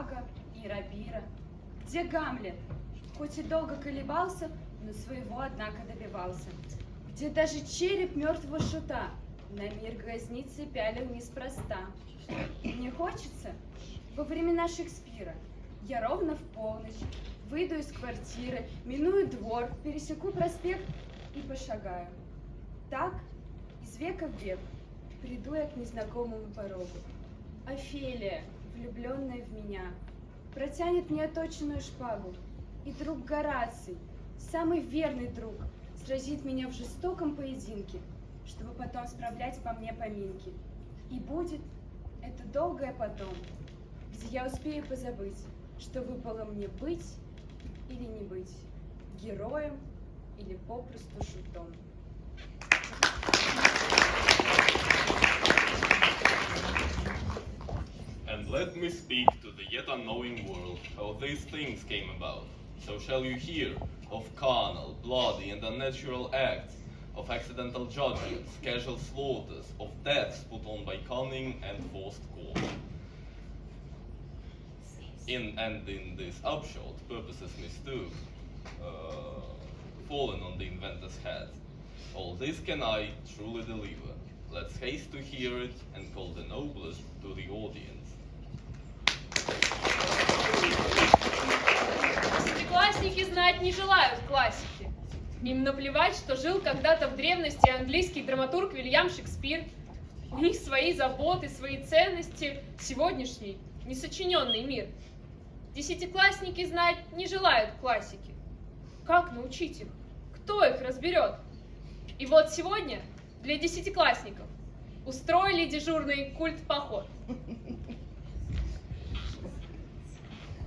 Ага и Рабира? Где Гамлет? Хоть и долго колебался, но своего, однако, добивался. Где даже череп мертвого шута на мир глазницы пялил неспроста. Мне хочется во времена Шекспира. Я ровно в полночь выйду из квартиры, миную двор, пересеку проспект и пошагаю. Так, из века в век, приду я к незнакомому порогу. Офелия, влюбленная в меня, протянет мне оточенную шпагу, и друг Гораций, самый верный друг, сразит меня в жестоком поединке, чтобы потом справлять по мне поминки. И будет это долгое потом, где я успею позабыть, что выпало мне быть или не быть, героем или попросту шутом. And let me speak to the yet unknowing world how these things came about. So shall you hear of carnal, bloody, and unnatural acts, of accidental judgments, casual slaughters, of deaths put on by cunning and forced court. In this upshot, purposes mistook, fallen on the inventor's head. All this can I truly deliver. Let's haste to hear it and call the noblest to the audience. Десятиклассники знать не желают классики. Им наплевать, что жил когда-то в древности английский драматург Вильям Шекспир. У них свои заботы, свои ценности, сегодняшний несочиненный мир. Десятиклассники знать не желают классики. Как научить их? Кто их разберет? И вот сегодня для десятиклассников устроили дежурный культ-поход.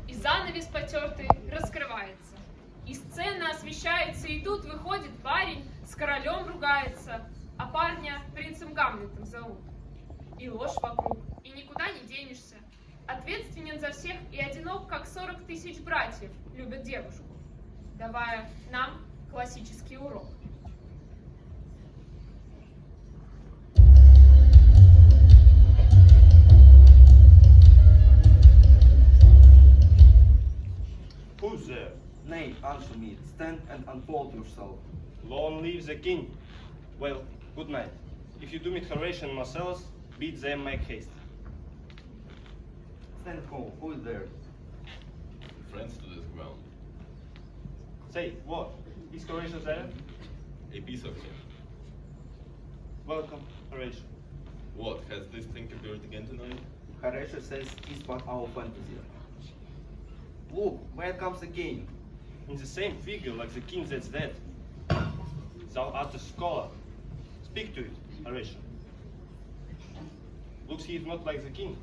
И занавес потертый раскрывается. И сцена освещается, и тут выходит парень, с королем ругается, а парня принцем Гамлетом зовут. И ложь вокруг, и никуда не денешься. Ответственен за всех и одинок, как 40 тысяч братьев любят девушку, давая нам классический урок. Who's there? Nay, answer me. Stand and unfold yourself. Long live the king. Well, good night. If you do meet Horatio and Marcellus, bid them make haste. Stand home. Who is there? Friends to this ground. Say, what? Is Horatio there? A piece of him. Welcome, Horatio. What, has this thing appeared again tonight? Horatio says it's but our fantasy. Look, where it comes again. In the same figure like the king that's dead. Thou art a scholar. Speak to it, Horatio. Looks he is not like the king.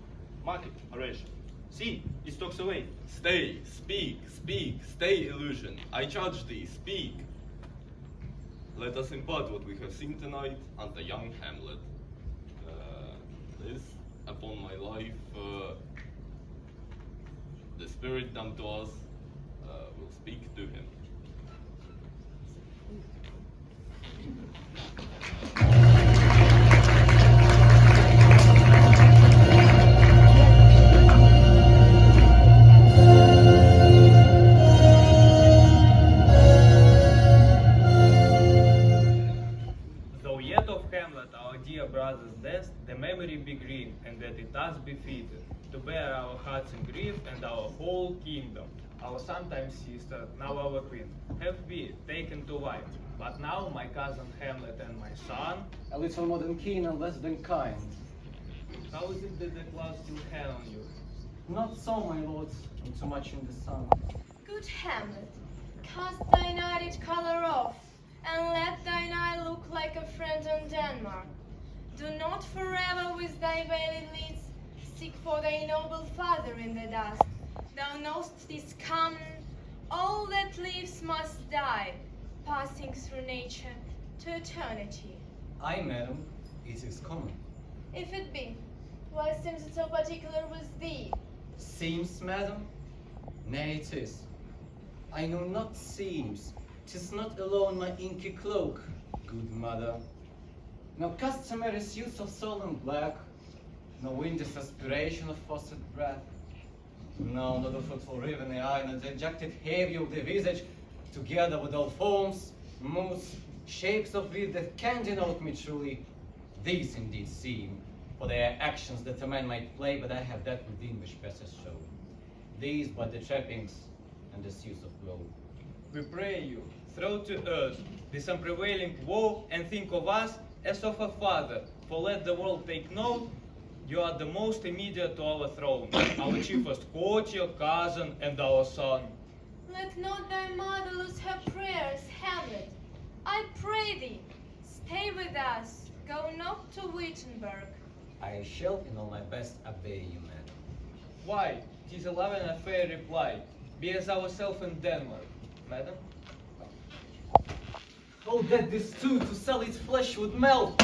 Mark it, Horatio. See, he stalks away. Stay, speak, stay, illusion. I charge thee, speak. Let us impart what we have seen tonight unto young Hamlet. This, upon my life, the spirit dumb to us will speak to him. Though yet of Hamlet, our dear brother's death, the memory be green, and that it us befitted, to bear our hearts in grief and our whole kingdom, our sometime sister, now our queen, have we taken to wife. But now my cousin Hamlet and my son, A little more than keen and less than kind. how is it that the clouds still hang on you? Not so, my lords, and too much in the sun. Good Hamlet, cast thine added color off, and let thine eye look like a friend on Denmark. Do not forever with thy veiled lids seek for thy noble father in the dust. Thou know'st 'tis common, all that lives must die, passing through nature to eternity. Aye, madam, it is common. If it be, why seems it so particular with thee? Seems, madam? Nay, it is. I know not seems. 'Tis not alone my inky cloak, good mother. No customary suits of solemn black, no windless aspiration of fostered breath. No, not the fruitful riven eye, not the dejected heavy of the visage, together with all forms, moods, shapes of wit that can denote me truly. These indeed seem, for they are actions that a man might play, but I have that within which passes show. These but the trappings and the suits of glow. We pray you, throw to earth this unprevailing woe, and think of us as of a father, for let the world take note, you are the most immediate to our throne, our chiefest courtier, cousin, and our son. Let not thy mother lose her prayers, Hamlet. I pray thee, stay with us, go not to Wittenberg. I shall in all my best obey you, madam. Why, 'tis a love and a fair reply. Be as ourselves in Denmark, madam. Oh, that this too to sell its flesh would melt!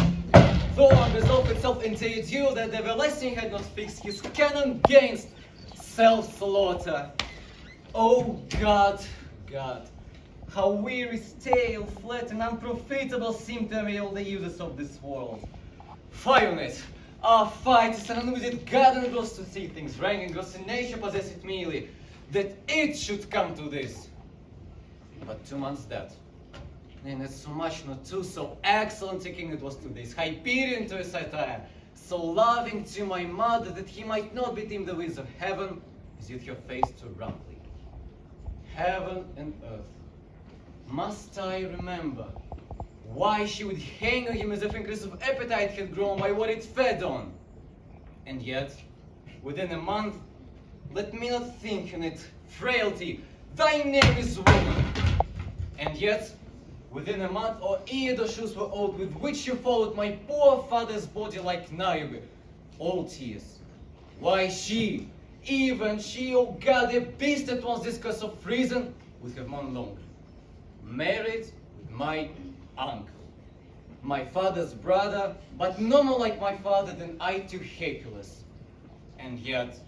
Though unresolved itself into a duel that everlasting had not fixed his cannon against self-slaughter. Oh God, God, how weary, stale, flat, and unprofitable seem to me all the uses of this world. Fie on it! Our fight is an unwitted God and goes to see things rank and gross in nature possess it merely, that it should come to this. But 2 months that. Nay, not so much, not two, so excellent a king it was to this Hyperion to a satire, so loving to my mother that he might not be deemed the ways of heaven, as yet her face too roughly. Heaven and earth, must I remember why she would hang on him as if increase of appetite had grown by what it fed on? And yet, within a month, let me not think on it, frailty, thy name is woman. And yet, within a month or ere the shoes were old with which you followed my poor father's body like Niobe, all tears. Why she, even she, oh God, a beast that once discussed of reason, would have known longer. Married with my uncle, my father's brother, but no more like my father than I to Hercules. And yet,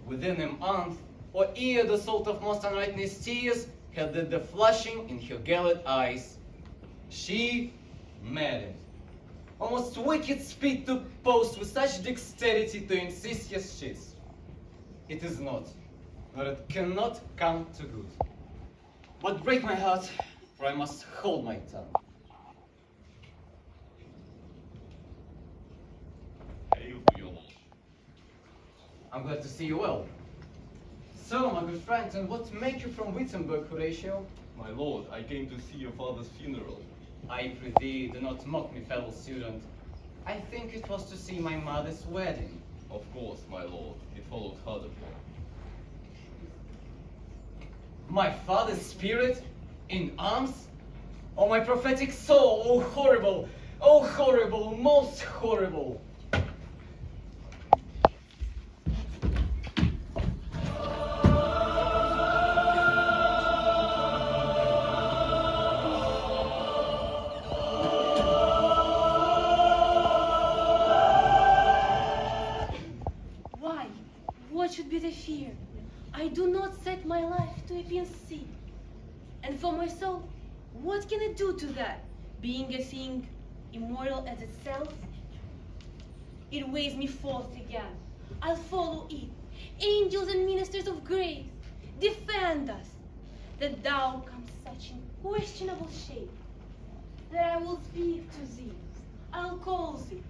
within a month, or ere the salt of most unrighteous tears had the flushing in her gallant eyes, she married. Almost wicked speed to post with such dexterity to incestuous cheats. It is not, nor it cannot come to good. But break my heart, for I must hold my tongue. Hail to your lordship. I'm glad to see you well. So, my good friend, and what make you from Wittenberg, Horatio? My lord, I came to see your father's funeral. I prithee, do not mock me, fellow student. I think it was to see my mother's wedding. Of course, my lord, it followed further. My father's spirit in arms? Oh, my prophetic soul, oh horrible, most horrible. Why? What should be the fear? I do not set my life to a pin sea. And for my soul, what can it do to that, being a thing immortal as itself? It weighs me forth again. I'll follow it. Angels and ministers of grace, defend us, that thou comes such in questionable shape, that I will speak to thee. I'll call thee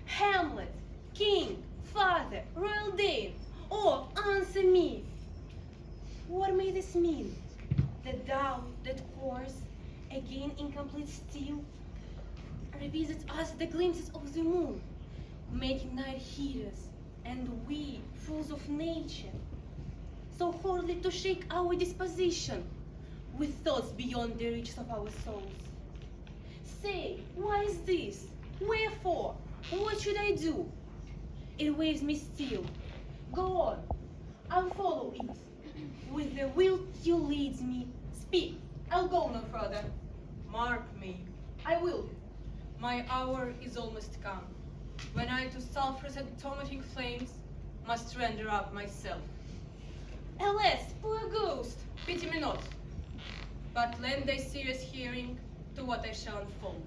Hamlet, King, Father, Royal Dane, or answer me. What may this mean? That thou, that course, again incomplete still, revisits us the glimpses of the moon, making night heeders, and we, fools of nature, so horribly to shake our disposition with thoughts beyond the reach of our souls. Say, why is this? Wherefore? What should I do? It weighs me still. Go on, I'll follow it. With the will you leads me, speak. I'll go no further. Mark me, I will. my hour is almost come, when I to sulphurous and tormenting flames must render up myself. Alas, poor ghost! Pity me not, but lend thy serious hearing to what I shall unfold.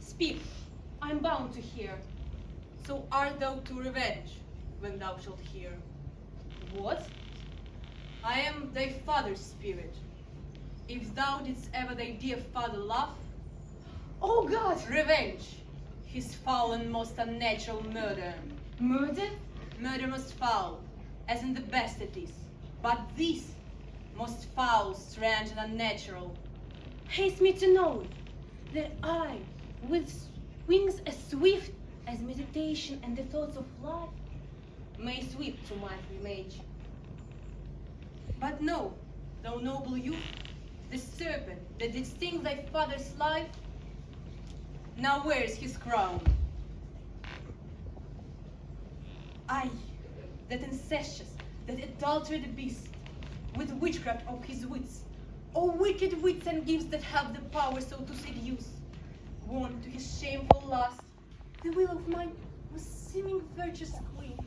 Speak, I'm bound to hear. So art thou to revenge when thou shalt hear. What? I am thy father's spirit. If thou didst ever thy dear father love, Oh God! revenge, his foul and most unnatural murder. Murder? Murder most foul, as in the best it is. But this, most foul, strange, and unnatural. Haste me to know that I, with wings as swift as meditation and the thoughts of life, may sweep to my image. But know, thou noble youth, the serpent that did sting thy father's life, now wears his crown. I, that incestuous, that adulterated beast, with witchcraft of his wits, O wicked wits and gifts that have the power so to seduce, won to his shameful lust the will of my most seeming virtuous queen.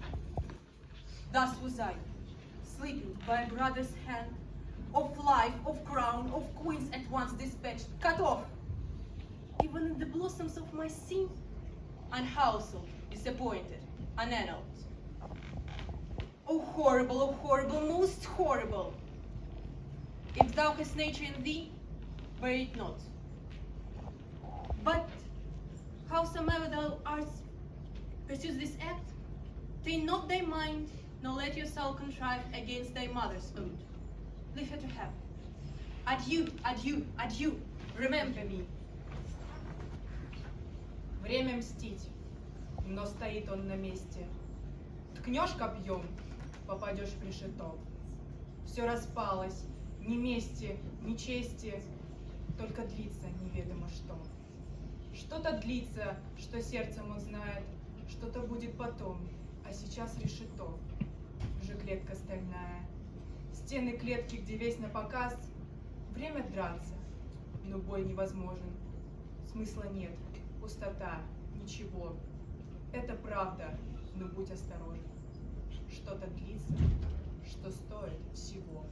Thus was I, sleeping by a brother's hand, of life, of crown, of queens at once dispatched, cut off, even in the blossoms of my sin, unhoused, disappointed, unannaled. Oh horrible, most horrible! If thou hast nature in thee, bear it not. But howsoever thou art pursues this act, take not thy mind, nor let yourself contrive against thy mother's oath. Leave her to have. Adieu, adieu, adieu. Remember me. Время мстить, но стоит он на месте. Ткнешь копьем, попадешь в решето. Все распалось, ни мести, ни чести, только длится неведомо что. Что-то длится, что сердцем он знает, что-то будет потом, а сейчас решето. Уже клетка стальная. Стены клетки, где весь напоказ. Время драться, но бой невозможен. Смысла нет, пустота, ничего. Это правда, но будь осторожен. Что-то длится, что стоит всего.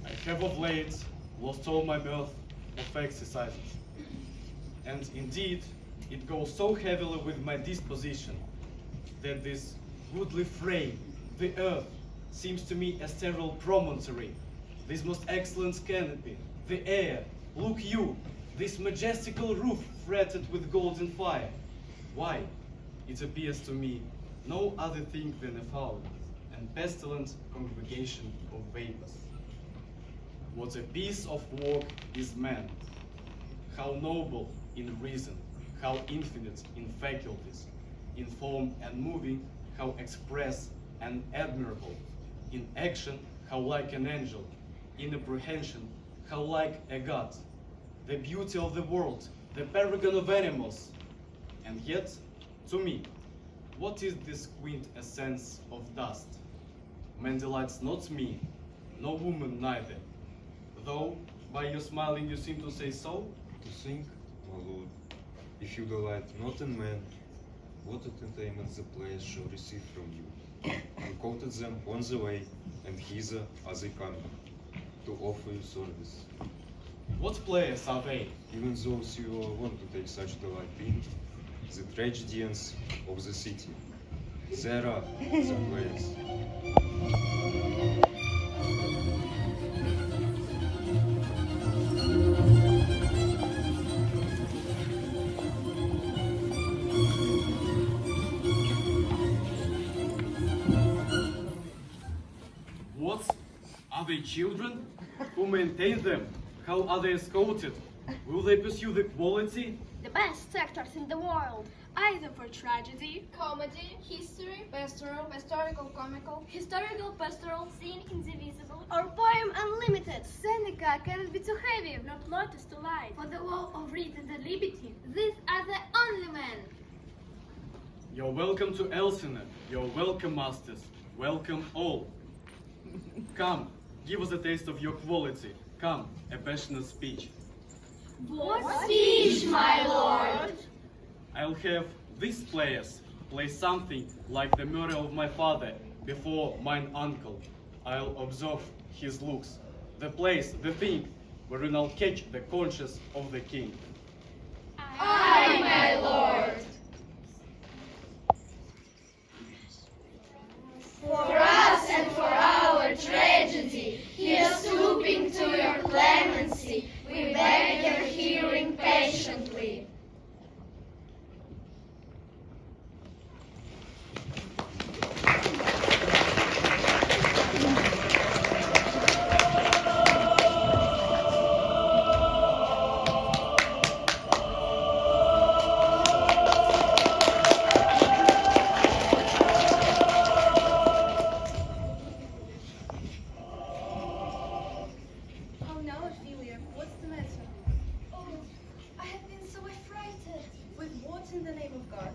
I have of late lost all my mirth of exercises. And indeed, it goes so heavily with my disposition that this goodly frame, the earth, seems to me a sterile promontory, this most excellent canopy, the air, look you, this majestical roof fretted with golden fire. Why? It appears to me no other thing than a foul and pestilent congregation of vapors. What a piece of work is man! How noble in reason, how infinite in faculties, in form and moving, how express and admirable, in action, how like an angel, in apprehension, how like a god, the beauty of the world, the paragon of animals. And yet, to me, what is this quintessence of dust? Man delights not me, no woman neither, though by your smiling you seem to say so. To think, my lord, if you delight not in man, what entertainment the players shall receive from you. You quoted them on the way, and hither are they coming, to offer you service. What players are they? Even those you want to take such delight in, the tragedians of the city. There are the players. What? Are they children? Who maintain them? How are they escorted? Will they pursue the quality? The best actors in the world, either for tragedy, comedy, history, pastoral, historical, comical, historical, pastoral, scene indivisible, or poem unlimited. Seneca cannot be too heavy, Not lotus to light. for the law of reason and liberty. These are the only men. You're welcome to Elsinore. You're welcome, masters. Welcome all. Come, give us a taste of your quality. Come, a passionate speech. What speech, my lord? I'll have these players play something like the murder of my father before mine uncle. I'll observe his looks, the place, the thing, wherein I'll catch the conscience of the king. I my lord. For us and for our tragedy, here stooping to your clemency, we beg your hearing patiently. How now, Ophelia? What's the matter? Oh, I have been so affrighted. With what in the name of God?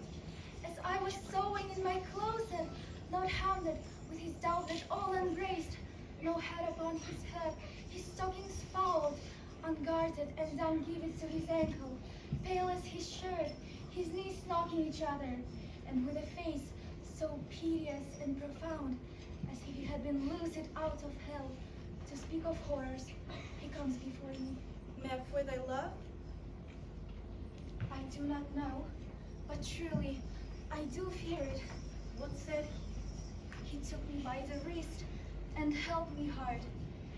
As I was sewing in my closet, Lord Hamlet, with his doublet all unbraced, no hat upon his head, his stockings fouled, unguarded and ungiven to his ankle, pale as his shirt, his knees knocking each other, and with a face so piteous and profound, as if he had been loosed out of hell. To speak of horrors, he comes before me. May I for thy love? I do not know, but truly, I do fear it. What said he? He took me by the wrist and held me hard,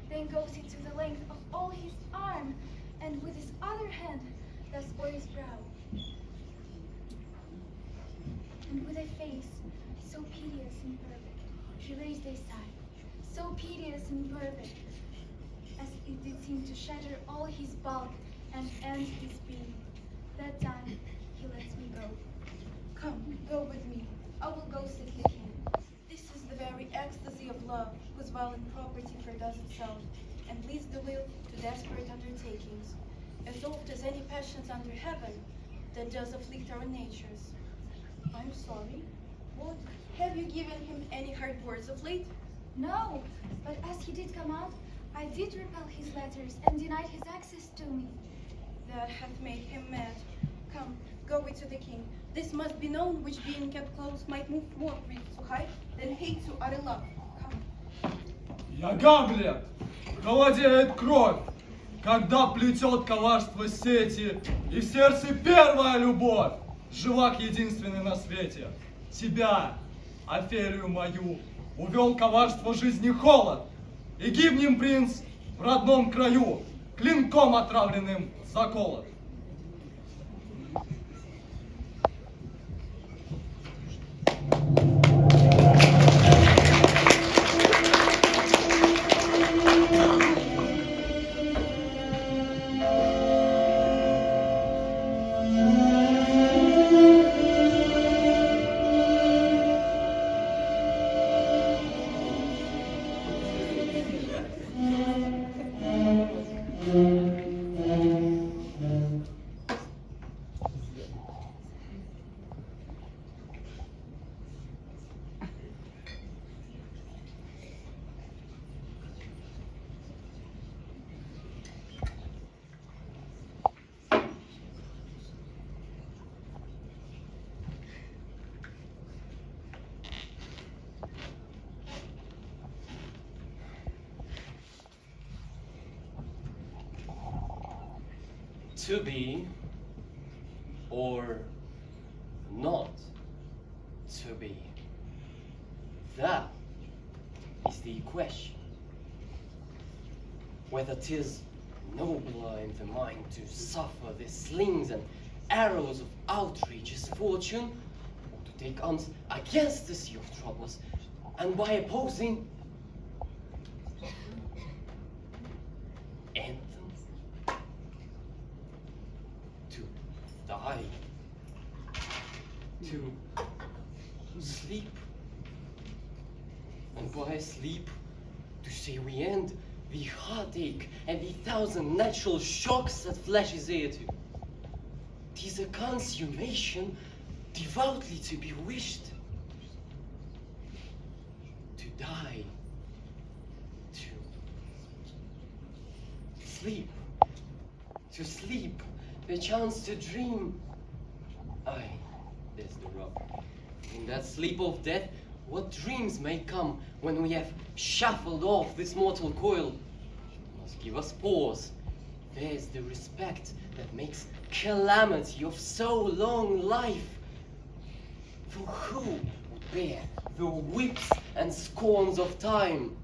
then goes into the length of all his arm, and with his other hand does o'er his brow. And with a face so piteous and perfect, he raised a sigh, so piteous and perfect, as it did seem to shatter all his bulk and end his being. That done, he lets me go. Come, go with me. I will go seek the king. This is the very ecstasy of love, whose violent property fordoes itself, and leads the will to desperate undertakings, as oft as any passions under heaven that does afflict our natures. I'm sorry. What? Have you given him any hard words of late? No, but as he did come out, I did repel his letters and denied his access to me. That hath made him mad. Come, go we to the king. This must be known, which being kept close might move more grief to hide than hate to utter love. Come. Я Гамлет, холодеет кровь, когда плетет коварство сети, и в сердце первая любовь, живак единственный на свете. Тебя, Офелию мою, увел коварство жизни холод, и гибнем, принц, в родном краю, клинком отравленным заколот. To be or not to be? That is the question. Whether 'tis nobler in the mind to suffer the slings and arrows of outrageous fortune, or to take arms against the sea of troubles, and by opposing end them, to die, to sleep, and by sleep to say we end the heartache and the thousand natural shocks that flesh is heir to. 'Tis a consummation devoutly to be wished. To die, to sleep, the chance to dream. Aye, there's the rub. In that sleep of death, what dreams may come when we have shuffled off this mortal coil must give us pause. There's the respect that makes calamity of so long life. For who would bear the whips and scorns of time?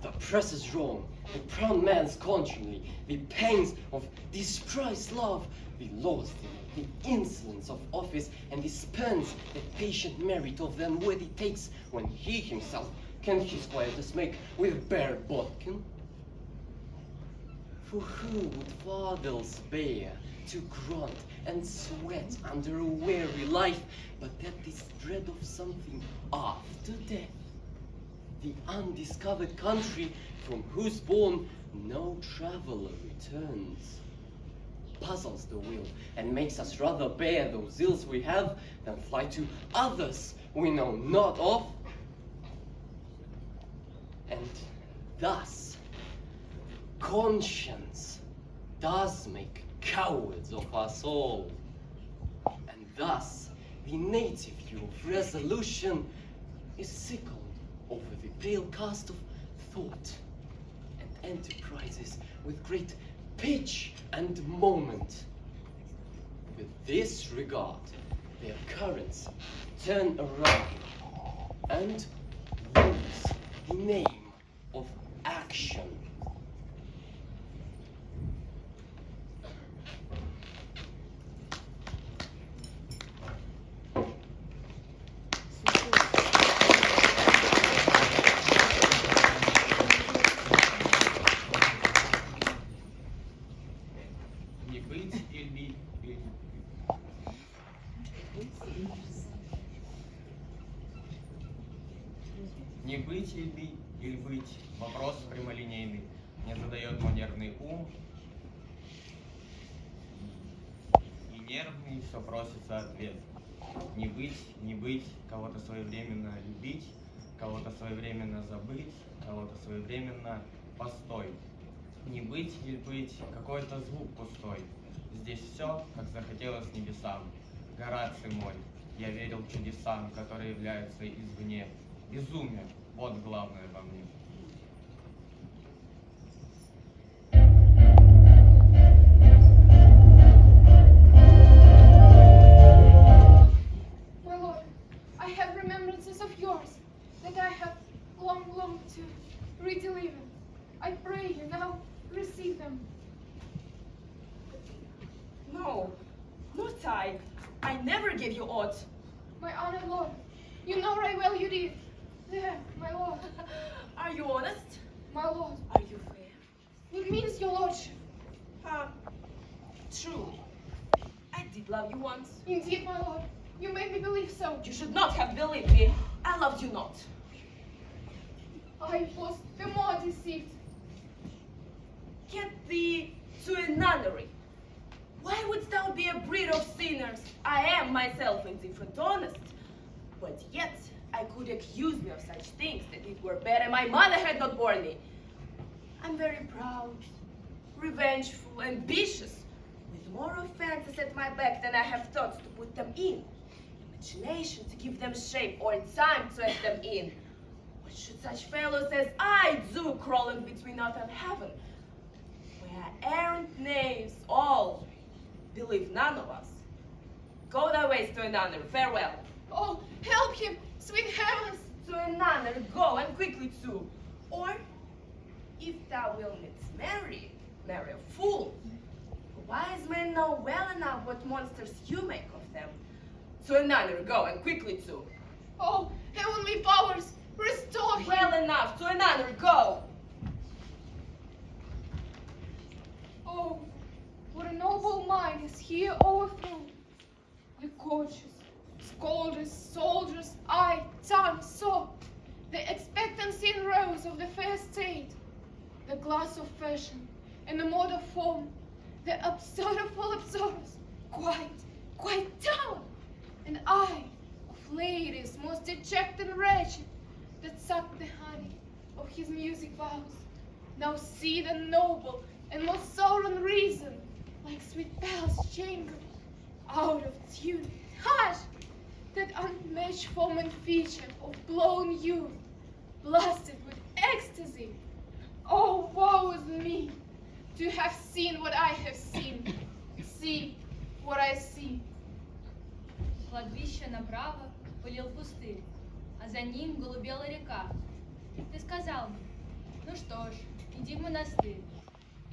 The press is wrong, the proud man's contumely, the pangs of despised love, the loss, the insolence of office, and he spends the patient merit of the unworthy takes when he himself can his quietus make with bare bodkin. For who would fathers bear to grunt and sweat under a weary life, but that this dread of something after death? The undiscovered country from whose bourne no traveler returns puzzles the will and makes us rather bear those ills we have than fly to others we know not of. And thus, conscience does make cowards of us all. And thus, the native hue of resolution is sickened over the pale cast of thought, and enterprises with great pitch and moment. With this regard, their currents turn around and lose the name of action. Не быть или Не быть или быть? Вопрос прямолинейный. Не задает манерный ум. И нервный все просится ответ. Не быть, кого-то своевременно любить, кого-то своевременно забыть, кого-то своевременно постой. Не быть или быть, какой-то звук пустой. Здесь все, как захотелось небесам. Гораций мой, я верил чудесам, которые являются извне. Безумие, вот главное во мне. My lord, I have remembrances of yours that I have long longed to redeliver. I pray you now receive them. No, not I. I never gave you aught. My honored lord, you know right well you did. There, my lord. Are you honest? My lord. Are you fair? It means your lordship. True. I did love you once. Indeed, my lord. You made me believe so. You should not have believed me. I loved you not. I was the more deceived. Get thee to a nunnery. Why wouldst thou be a breed of sinners? I am myself indifferent honest. But yet I could accuse me of such things that it were better my mother had not borne me. I'm very proud, revengeful, ambitious, with more offenses at my back than I have thoughts to put them in, imagination to give them shape, or time to add them in. What should such fellows as I do crawling between earth and heaven? We are errant knaves all, believe none of us. Go thy ways to a nunnery, farewell. Oh, help him, sweet heavens! To a nunnery, go, and quickly too. Or, if thou wilt marry a fool. Wise men know well enough what monsters you make of them. To a nunnery, go, and quickly too. Oh, heavenly powers, restore him! Well enough, to a nunnery, go! Oh, what a noble mind is here overthrown. The coaches, scholars, soldiers, eye, tongue, saw the expectancy and rose of the fair state, the glass of fashion, and the mode of form, the absurd of all absurds, quite down, and I, of ladies most dejected and wretched, that sucked the honey of his music vows, now see the noble and most sovereign reason, like sweet bells jangled, out of tune. Hush! That unmatched form and feature of blown youth, blasted with ecstasy. Oh, woe is me, to have seen what I have seen. See, what I see. Кладбище направо пылил пустырь, а за ним голубела река. Ты сказал мне, ну что ж, иди в монастырь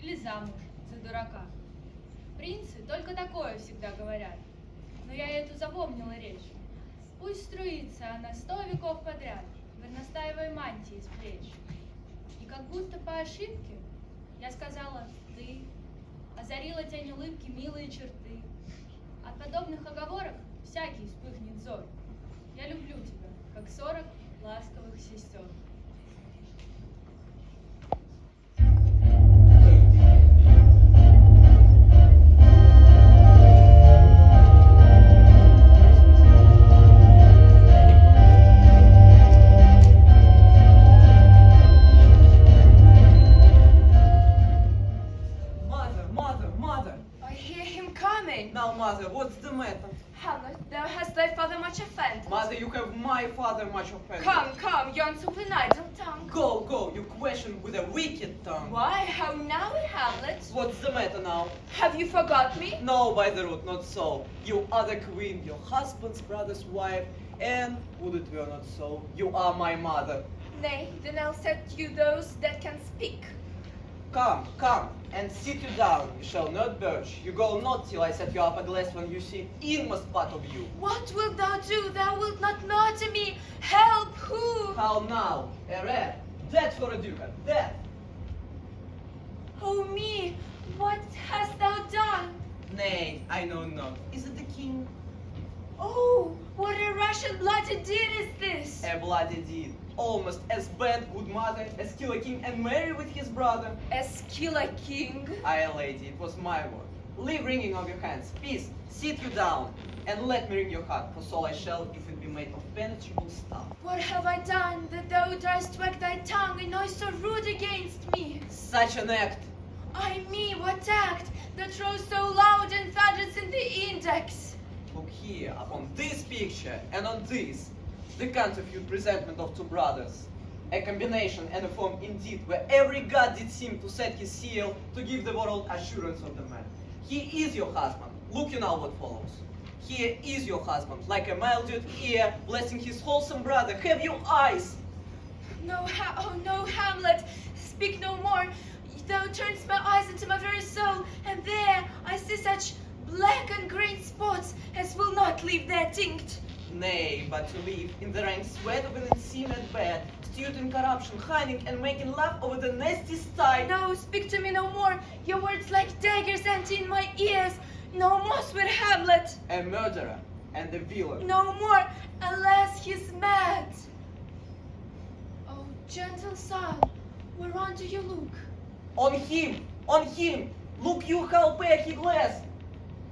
или замуж за дурака. Принцы только такое всегда говорят, но я эту запомнила речь. Пусть струится она 100 веков подряд, горностаевой мантии с плеч. И как будто по ошибке я сказала «ты», озарила тень улыбки милые черты. От подобных оговорок всякий вспыхнет взор. Я люблю тебя, как 40 ласковых сестер. Mother! I hear him coming. Now, mother, what's the matter? Hamlet, thou hast thy father much offended. Mother, you have my father much offended. Come, yon supine idle tongue. Go, you question with a wicked tongue. Why, how now, Hamlet? What's the matter now? Have you forgot me? No, by the root, not so. You are the queen, your husband's brother's wife, and, would it were not so, you are my mother. Nay, then I'll set you those that can speak. Come, and sit you down. You shall not birch. You go not till I set you up a glass when you see inmost part of you. What wilt thou do? Thou wilt not know to me. Help, who? How now? A rat. That for a ducat. That. Oh me, what hast thou done? Nay, I know not. Is it the king? Oh, what a rash and bloody deed is this? A bloody deed. Almost as bad, good mother, as kill a king and marry with his brother. As kill a king? Aye, lady, it was my word. Leave wringing of your hands. Peace, sit you down, and let me wring your heart, for so I shall, if it be made of penetrable stuff. What have I done, that thou darest wag thy tongue in noise so rude against me? Such an act. I me, what act, that rose so loud and thunders in the index? Look here, upon this picture, and on this, the counterfeit presentment of two brothers. A combination and a form indeed, where every god did seem to set his seal to give the world assurance of the man. He is your husband. Look you now what follows. Here is your husband, like a mildewed ear, blessing his wholesome brother. Have you eyes? No, no, Hamlet, speak no more. Thou turnest my eyes into my very soul, and there I see such black and green spots as will not leave their tinct. Nay, but to live in the rank sweat of an inseamed bed, stewed in corruption, hiding and making love over the nasty sty. No, speak to me no more. Your words like daggers enter in my ears. No more, sweet Hamlet. A murderer and a villain. No more. Alas, he's mad. Oh, gentle son, whereon do you look? On him! On him! Look you how pale he glares!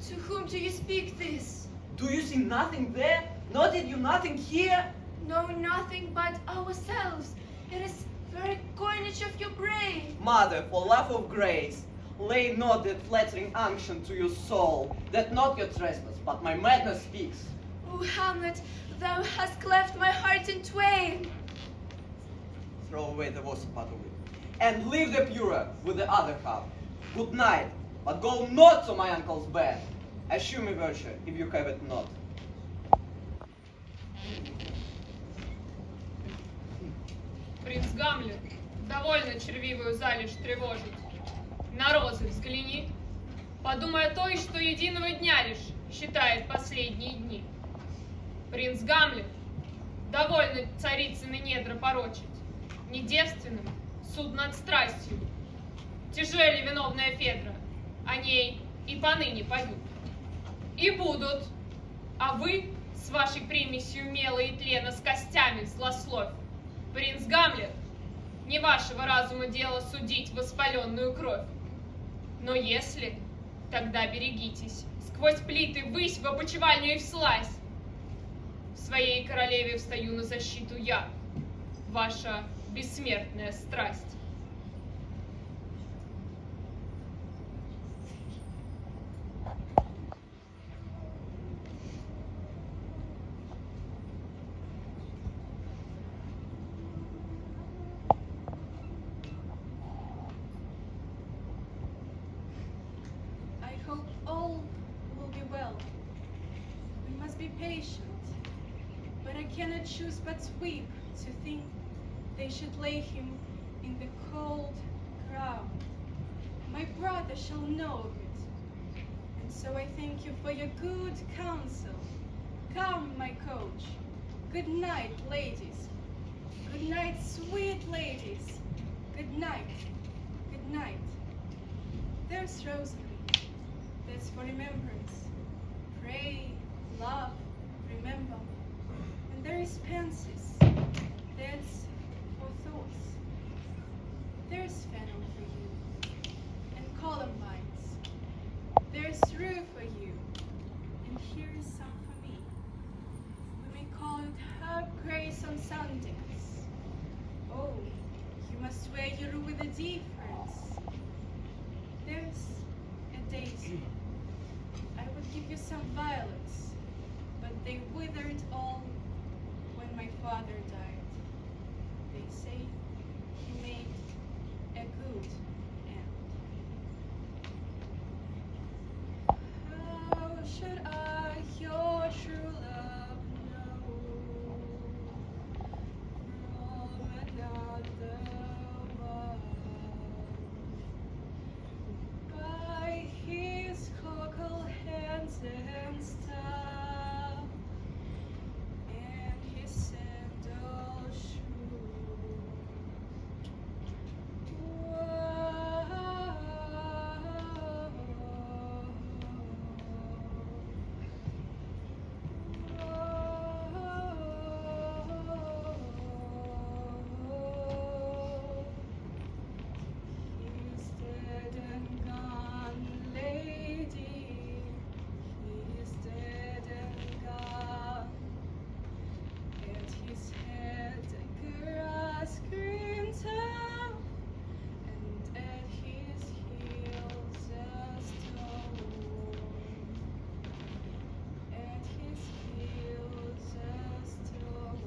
To whom do you speak this? Do you see nothing there? Noted you nothing here? No, nothing but ourselves. It is very coinage of your brain. Mother, for love of grace, lay not that flattering unction to your soul, that not your trespass, but my madness speaks. Oh, Hamlet, thou hast cleft my heart in twain. Throw away the worst part of it, and leave the purer with the other half. Good night, but go not to my uncle's bed. Eschew me virtue, if you have it not. Принц Гамлет, довольно червивую залежь тревожить. На розы взгляни, подумай о той, что единого дня лишь считает последние дни. Принц Гамлет, довольно царицыны недра порочить, не девственным суд над страстью. Тяжели виновная Федра, о ней и поныне поют. И будут, а вы с вашей примесью мела и тлена с костями злословь. Принц Гамлет, не вашего разума дело судить воспаленную кровь. Но если, тогда берегитесь, сквозь плиты ввысь в опочивальню и вслазь. В своей королеве встаю на защиту я, ваша бессмертная страсть. I hope all will be cannot choose but weep to think they should lay him in the cold ground. My brother shall know of it, and so I thank you for your good counsel. Come, my coach. Good night, ladies. Good night, sweet ladies. Good night. Good night. There's Rosemary. That's for remembrance. Pray, love, remember. And there is Pensies. That's for thoughts. There's Fennel for you. And Columbines. There's Rue for you. And here is some for me. We may call it Her Grace on Sundays. Oh, you must wear your Rue with a difference. There's a daisy. I would give you some violets, but they withered all when my father died. They say he made a good end. How should I, your true love, know from another one? By his cockle hands and staff, and his sandal shoe. He's dead and gone, lady. He's dead and gone. At his head a grass green town, and at his heels a stone. At his heels a stone.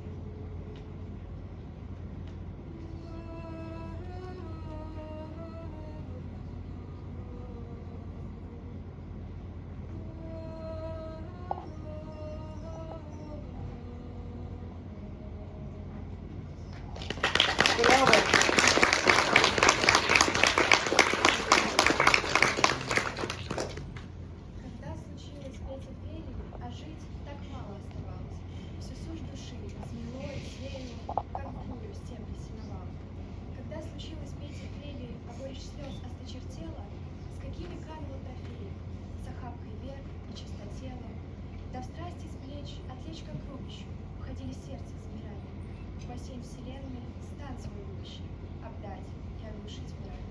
Браво! Когда случилось петь Офелии, а жить так мало оставалось. Всю сушь души смело и сеяло, как бурю стебли сеновал. Когда случилось петь Офелии, а горечь слез осточертела, с какими канула Офелия, с охапкой век и чистотела, да в страсти с плеч отвлечь как рубищу, уходили сердце замирали, в бассейн вселенной стан свой любящий, обдать и оглушить мирами.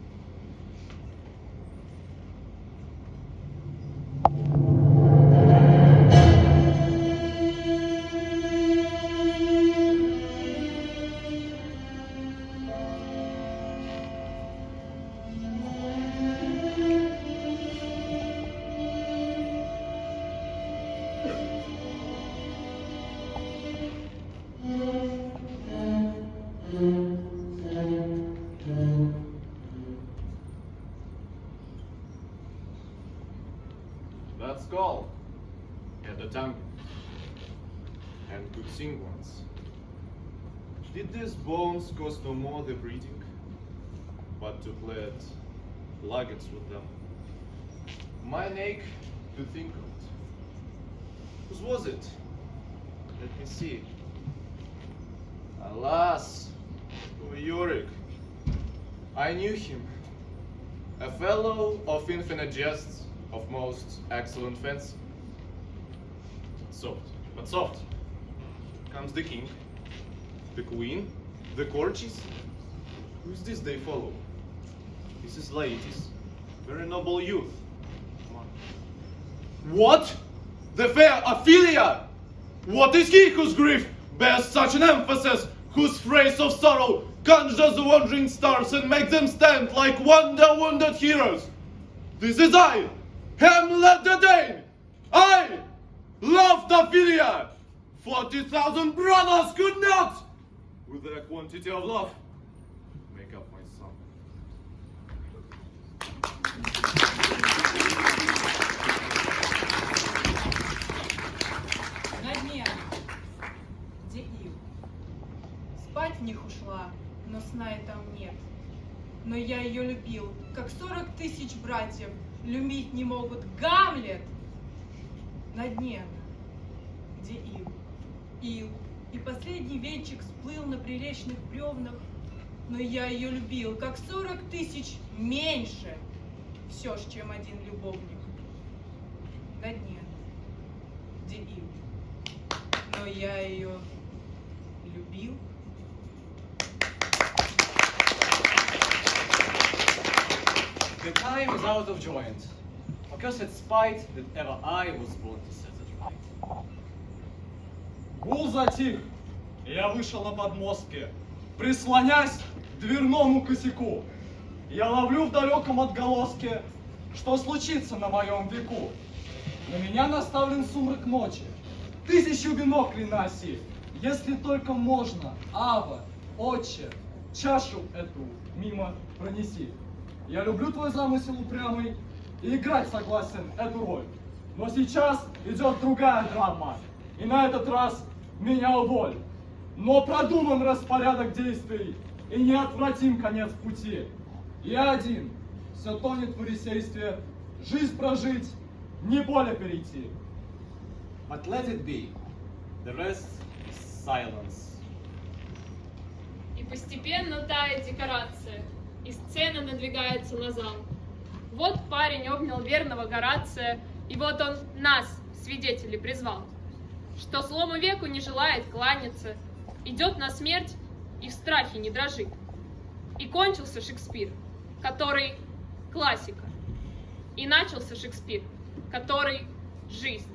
That skull had a tongue and could sing once. Did these bones cost no more the breeding, but to plead luggage with them? Mine ache to think of it. Whose was it? Let me see. Alas, poor Yorick. I knew him. A fellow of infinite jests, of most excellent fancy. Soft, but soft. Comes the king, the queen, the courtiers. Who's this they follow? This is Laertes, very noble youth. What? The fair Ophelia? What is he whose grief bears such an emphasis, whose phrase of sorrow conjures the wandering stars and makes them stand like wonder-wounded heroes? This is I, Hamlet the Dane! I loved Ophelia! 40,000 brothers could not, with their quantity of love, make up my song. На дне, где спать в них ушла, но сна и там нет. Но я ее любил, как 40 000 братьев любить не могут Гамлет. На дне она, где ил, и последний венчик всплыл на приречных бревнах. Но я ее любил, как 40 000 меньше, все ж, чем один любовник. На дне, где ил, но я ее любил. The time is out of joint. Accursed spite that ever I was born to set it right. Гул затих, и я вышел на подмостки, прислонясь к дверному косяку. Я ловлю в далеком отголоске, что случится на моем веку. На меня наставлен сумрак ночи, 1000 биноклей на оси. Если только можно, Ава, Отче, чашу эту мимо пронеси. Я люблю твой замысел упрямый и играть согласен эту роль. Но сейчас идет другая драма, и на этот раз меня уволь. Но продуман распорядок действий, и неотвратим конец пути. Я один, все тонет в фарисействе, жизнь прожить, не более перейти. But let it be. The rest is silence. И постепенно тает декорация, и сцена надвигается на зал. Вот парень обнял верного Горация, и вот он нас, свидетелей, призвал, что злому веку не желает кланяться, идет на смерть и в страхе не дрожит. И кончился Шекспир, который классика, и начался Шекспир, который жизнь.